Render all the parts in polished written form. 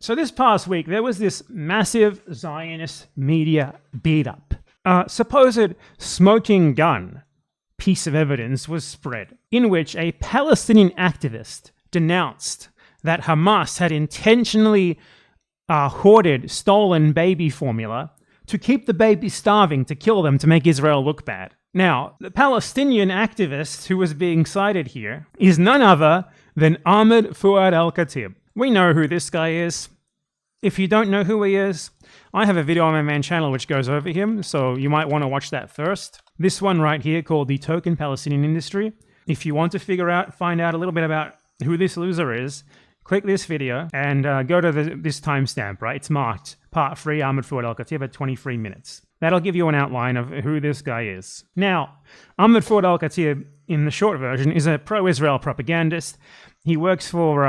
So this past week, there was this massive Zionist media beat-up. Supposed smoking gun piece of evidence was spread, in which a Palestinian activist denounced that Hamas had intentionally hoarded stolen baby formula to keep the babies starving, to kill them, to make Israel look bad. Now, the Palestinian activist who was being cited here is none other than Ahmed Fouad Alkhatib. We know who this guy is. If you don't know who he is, I have a video on my main channel which goes over him, so you might want to watch that first. This one right here called The Token Palestinian Industry. If you want to find out a little bit about who this loser is, click this video and go to this timestamp, right? It's marked Part 3, Ahmed Fouad Alkhatib at 23 minutes. That'll give you an outline of who this guy is. Now, Ahmed Fouad Alkhatib, in the short version, is a pro-Israel propagandist. He works for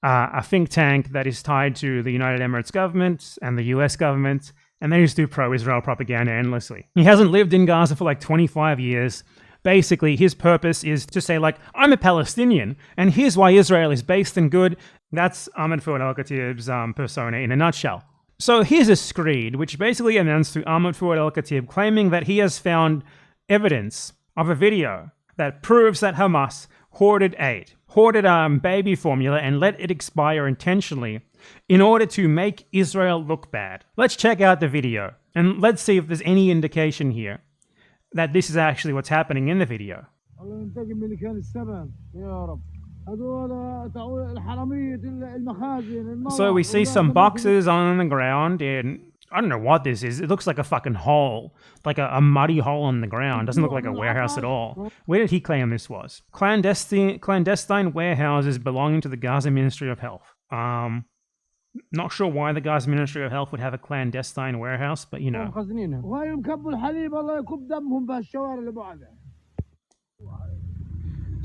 a think tank that is tied to the United Emirates government and the US government, and they just do pro-Israel propaganda endlessly. He hasn't lived in Gaza for like 25 years. Basically, his purpose is to say, like, I'm a Palestinian, and here's why Israel is based and good. That's Ahmed Fouad Alkhatib's persona in a nutshell. So here's a screed, which basically announced to Ahmed Fouad Alkhatib, claiming that he has found evidence of a video that proves that Hamas hoarded baby formula and let it expire intentionally in order to make Israel look bad. Let's check out the video, and let's see if there's any indication here that this is actually what's happening in the video. So we see some boxes on the ground, and I don't know what this is. It looks like a fucking hole, like a muddy hole on the ground. Doesn't look like a warehouse at all. Where did he claim this was? Clandestine warehouses belonging to the Gaza Ministry of Health. Not sure why the Gaza Ministry of Health would have a clandestine warehouse, but you know.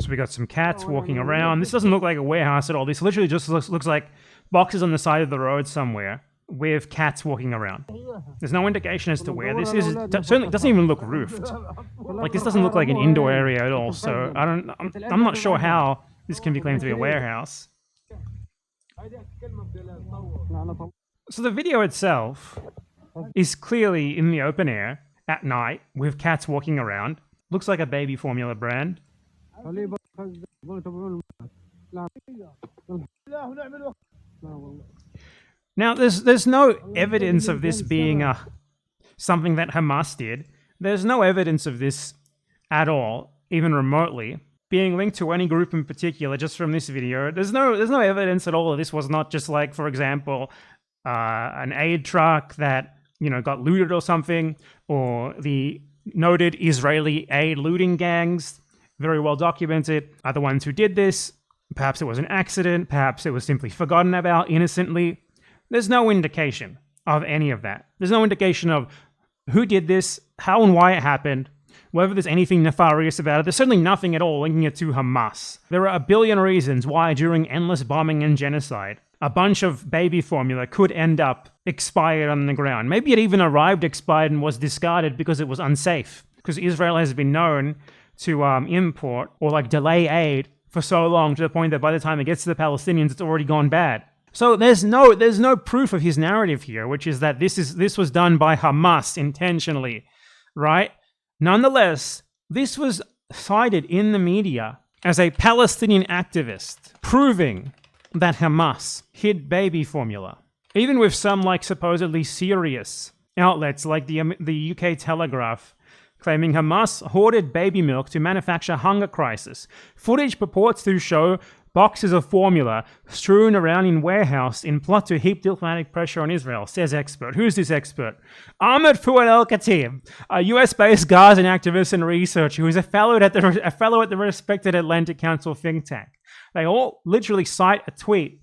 So we got some cats walking around. This doesn't look like a warehouse at all. This literally just looks like boxes on the side of the road somewhere with cats walking around. There's no indication as to where this is. It certainly doesn't even look roofed. Like, this doesn't look like an indoor area at all. So I'm not sure how this can be claimed to be a warehouse. So the video itself is clearly in the open air at night with cats walking around. Looks like a baby formula brand. Now, there's no evidence of this being something that Hamas did. There's no evidence of this at all, even remotely, being linked to any group in particular just from this video. There's no evidence at all that this was not just like, for example, an aid truck that, you know, got looted or something, or the noted Israeli aid looting gangs, very well documented, are the ones who did this. Perhaps it was an accident, perhaps it was simply forgotten about innocently. There's no indication of any of that. There's no indication of who did this, how and why it happened, whether there's anything nefarious about it. There's certainly nothing at all linking it to Hamas. There are a billion reasons why during endless bombing and genocide, a bunch of baby formula could end up expired on the ground. Maybe it even arrived expired and was discarded because it was unsafe. Because Israel has been known to import or like delay aid for so long to the point that by the time it gets to the Palestinians, it's already gone bad. So there's no proof of his narrative here, which is that this was done by Hamas intentionally, right? Nonetheless, this was cited in the media as a Palestinian activist proving that Hamas hid baby formula. Even with some like supposedly serious outlets like the UK Telegraph claiming Hamas hoarded baby milk to manufacture hunger crisis. Footage purports to show boxes of formula strewn around in warehouse in plot to heap diplomatic pressure on Israel, says expert. Who's this expert? Ahmed Fouad Alkhatib, a US-based Gazan activist and researcher who is a fellow at the respected Atlantic Council think tank. They all literally cite a tweet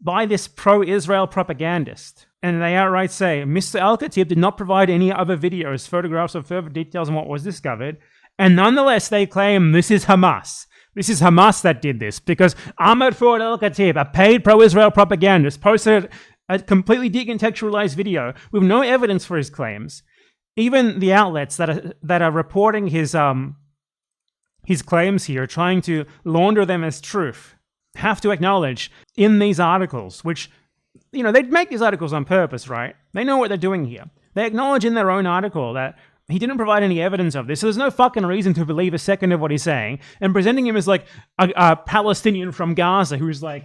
by this pro-Israel propagandist. And they outright say, Mr. Alkhatib did not provide any other videos, photographs, or further details on what was discovered. And nonetheless, they claim this is Hamas. This is Hamas that did this because Ahmed Fouad Alkhatib, a paid pro-Israel propagandist, posted a completely decontextualized video with no evidence for his claims. Even the outlets that are reporting his claims here, trying to launder them as truth, have to acknowledge in these articles, which they'd make these articles on purpose, right? They know what they're doing here. They acknowledge in their own article that he didn't provide any evidence of this, so there's no fucking reason to believe a second of what he's saying. And presenting him as like a Palestinian from Gaza who's like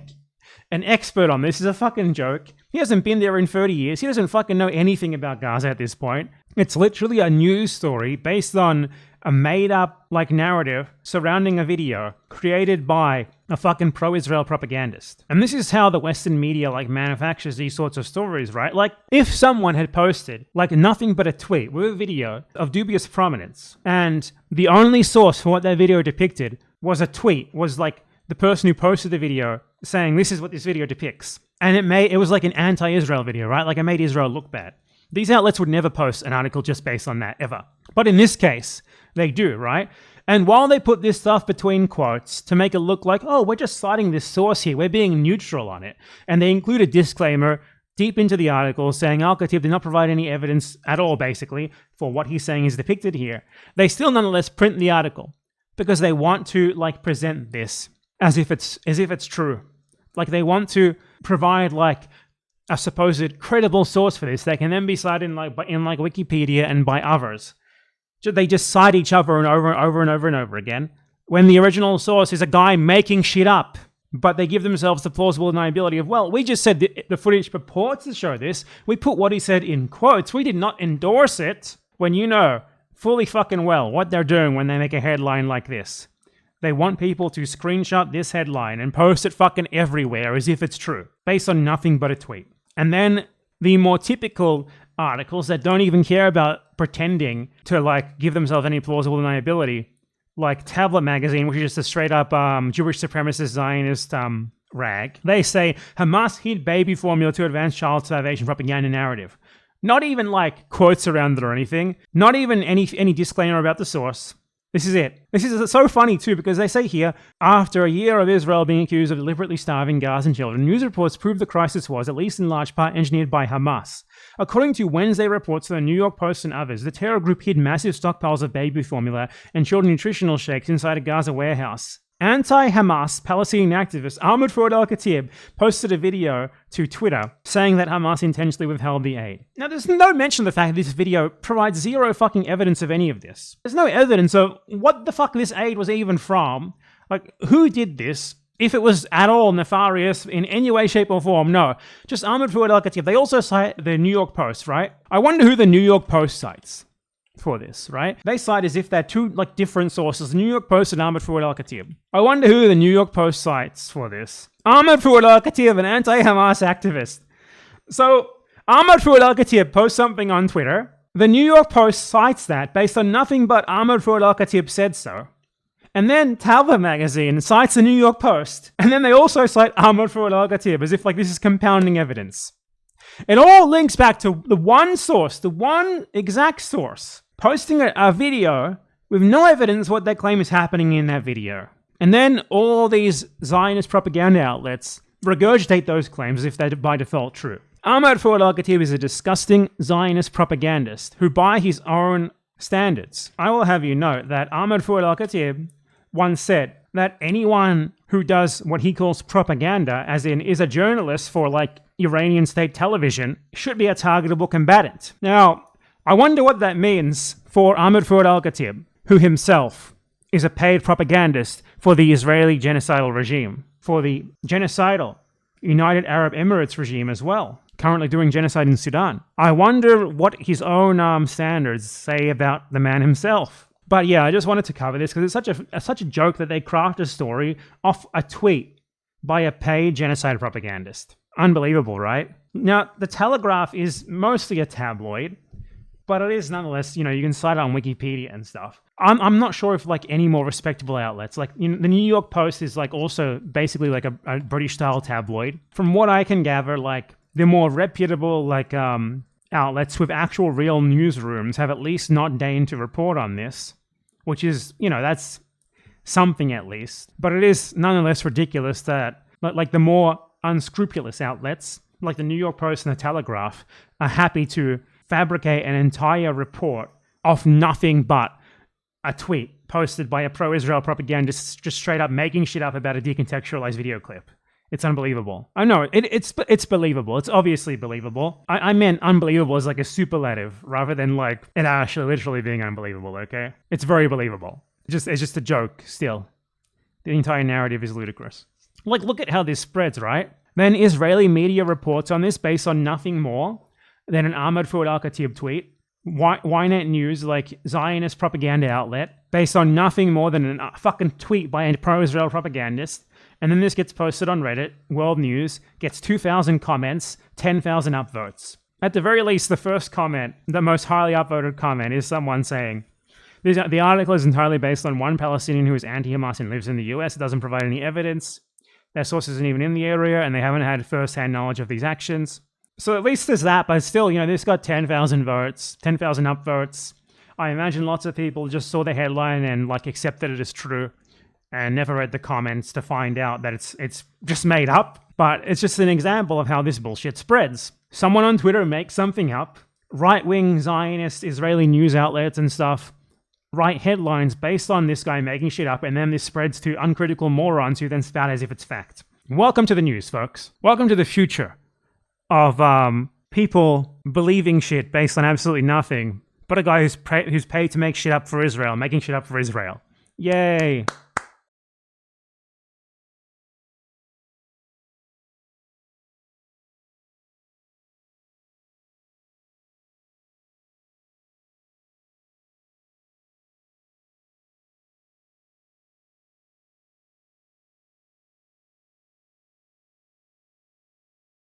an expert on this is a fucking joke. He hasn't been there in 30 years. He doesn't fucking know anything about Gaza at this point. It's literally a news story based on a made-up like narrative surrounding a video created by a fucking pro-Israel propagandist. And this is how the Western media like manufactures these sorts of stories, right? Like if someone had posted like nothing but a tweet with a video of dubious prominence, and the only source for what that video depicted was a tweet, was like the person who posted the video saying this is what this video depicts. And it was like an anti-Israel video, right? Like it made Israel look bad. These outlets would never post an article just based on that, ever. But in this case, they do, right? And while they put this stuff between quotes to make it look like, oh, we're just citing this source here, we're being neutral on it, and they include a disclaimer deep into the article saying Alkhatib did not provide any evidence at all, basically, for what he's saying is depicted here, they still nonetheless print the article because they want to like present this as if it's true. Like they want to provide like a supposed credible source for this. They can then be cited in like Wikipedia and by others. They just cite each other and over and over and over and over again when the original source is a guy making shit up. But they give themselves the plausible deniability of, well, we just said the footage purports to show this. We put what he said in quotes. We did not endorse it. When you know fully fucking well what they're doing when they make a headline like this. They want people to screenshot this headline and post it fucking everywhere as if it's true, based on nothing but a tweet. And then the more typical articles that don't even care about pretending to like give themselves any plausible deniability, like Tablet Magazine, which is just a straight up Jewish supremacist Zionist rag. They say Hamas hid baby formula to advance child starvation propaganda narrative. Not even like quotes around it or anything. Not even any disclaimer about the source. This is it. This is so funny too, because they say here, after a year of Israel being accused of deliberately starving Gazan children, news reports prove the crisis was, at least in large part, engineered by Hamas. According to Wednesday reports from the New York Post and others, the terror group hid massive stockpiles of baby formula and children nutritional shakes inside a Gaza warehouse. Anti-Hamas Palestinian activist Ahmed Fouad Alkhatib posted a video to Twitter saying that Hamas intentionally withheld the aid. Now, there's no mention of the fact that this video provides zero fucking evidence of any of this. There's no evidence of what the fuck this aid was even from. Like, who did this? If it was at all nefarious in any way, shape, or form, no. Just Ahmed Fouad Alkhatib. They also cite the New York Post, right? I wonder who the New York Post cites for this, right? They cite as if they're two like different sources, the New York Post and Ahmed Fouad Alkhatib. I wonder who the New York Post cites for this. Ahmed Fouad Alkhatib, an anti-Hamas activist. So Ahmed Fouad Alkhatib posts something on Twitter. The New York Post cites that based on nothing but Ahmed Fouad Alkhatib said so. And then Tablet Magazine cites the New York Post. And then they also cite Ahmed Fouad Alkhatib as if like this is compounding evidence. It all links back to the one source, the one exact source, posting a video with no evidence what they claim is happening in that video. And then all these Zionist propaganda outlets regurgitate those claims as if they're by default true. Ahmed Fouad Alkhatib is a disgusting Zionist propagandist who, by his own standards, I will have you note that Ahmed Fouad Alkhatib once said that anyone who does what he calls propaganda, as in is a journalist for like Iranian state television, should be a targetable combatant. Now, I wonder what that means for Ahmed Fouad Alkhatib, who himself is a paid propagandist for the Israeli genocidal regime, for the genocidal United Arab Emirates regime as well, currently doing genocide in Sudan. I wonder what his own standards say about the man himself. But yeah, I just wanted to cover this because it's such a joke that they craft a story off a tweet by a paid genocide propagandist. Unbelievable, right? Now, The Telegraph is mostly a tabloid, but it is nonetheless, you can cite it on Wikipedia and stuff. I'm not sure if like any more respectable outlets, like the New York Post is like also basically like a British style tabloid. From what I can gather, like the more reputable like outlets with actual real newsrooms have at least not deigned to report on this, which is, that's something at least. But it is nonetheless ridiculous that like the more unscrupulous outlets, like the New York Post and the Telegraph, are happy to fabricate an entire report off nothing but a tweet posted by a pro-Israel propagandist just straight up making shit up about a decontextualized video clip. It's unbelievable. I know, it's believable. It's obviously believable. I meant unbelievable as like a superlative rather than like it actually literally being unbelievable, okay? It's very believable. It's just a joke still. The entire narrative is ludicrous. Like, look at how this spreads, right? Then Israeli media reports on this based on nothing more than an Ahmed Fouad Alkhatib tweet. Ynet News, like Zionist propaganda outlet, based on nothing more than a fucking tweet by a pro-Israel propagandist. And then this gets posted on Reddit. World News gets 2,000 comments, 10,000 upvotes. At the very least, the first comment, the most highly upvoted comment, is someone saying, the article is entirely based on one Palestinian who is anti-Hamas and lives in the US. It doesn't provide any evidence. Their source isn't even in the area, and they haven't had first-hand knowledge of these actions. So at least there's that, but still, this got 10,000 votes, 10,000 upvotes. I imagine lots of people just saw the headline and like accepted it as true and never read the comments to find out that it's just made up. But it's just an example of how this bullshit spreads. Someone on Twitter makes something up, right-wing Zionist Israeli news outlets and stuff write headlines based on this guy making shit up, and then this spreads to uncritical morons who then spout as if it's fact. Welcome to the news, folks. Welcome to the future of people believing shit based on absolutely nothing, but a guy who's paid to make shit up for Israel, making shit up for Israel. Yay.